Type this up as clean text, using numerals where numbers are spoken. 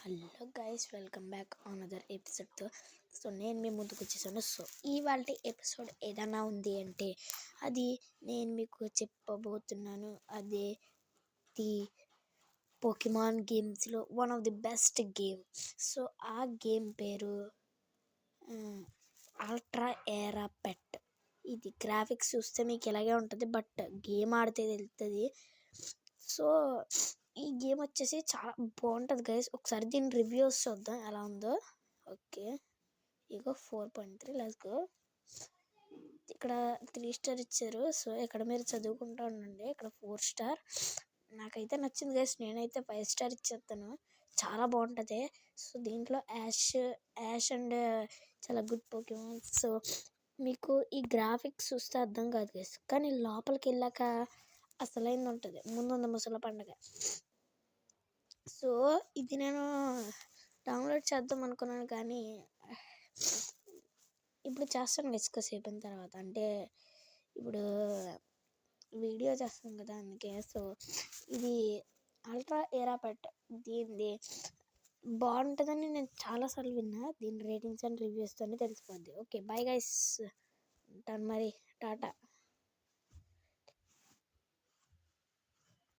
Hello guys, welcome back another ఎపిసోడ్తో. నేను మీ ముందుకు వచ్చేసాను. ఇవాళ ఎపిసోడ్ ఏదైనా ఉంది అంటే అది నేను మీకు చెప్పబోతున్నాను. అదే ది పోకెమాన్ గేమ్స్లో one of the best game. ఆ గేమ్ పేరు అల్ట్రా ఎరా పెట్. ఇది గ్రాఫిక్స్ చూస్తే మీకు ఇలాగే ఉంటుంది, బట్ గేమ్ ఆడితే తెలుస్తుంది. ఈ గేమ్ వచ్చేసి చాలా బాగుంటుంది గైస్. ఒకసారి దీని రివ్యూస్ చూద్దాం ఎలా ఉందో. Okay, ego 4.3 let's go. ఇక్కడ 3 స్టార్ ఇచ్చారు. ఇక్కడ మీరు చదువుకుంటా ఉండండి. ఇక్కడ 4 స్టార్. నాకైతే నచ్చింది గైస్, నేనైతే 5 స్టార్ ఇచ్చేస్తాను. చాలా బాగుంటుంది. దీంట్లో యాష్ అండ్ చాలా గుడ్ పోకెమాన్. మీకు ఈ గ్రాఫిక్స్ చూస్తే అర్థం కాదు గైస్, కానీ లోపలికి వెళ్ళాక అసలైంది ఉంటుంది. ముందుంది ముసల పండుగ. ఇది నేను డౌన్లోడ్ చేద్దాం అనుకున్నాను, కానీ ఇప్పుడు చేస్తాను గైస్ కాసేపు అయిన తర్వాత. అంటే ఇప్పుడు వీడియో చేస్తాను కదా, అందుకే. ఇది అల్ట్రా ఎరా పెట్. దీనిది బాగుంటుందని నేను చాలాసార్లు విన్నా. దీని రేటింగ్స్ అండ్ రివ్యూస్తోనే తెలిసిపోద్ది. ఓకే, బాయ్ గైస్, ఉంటాను మరి, టాటా.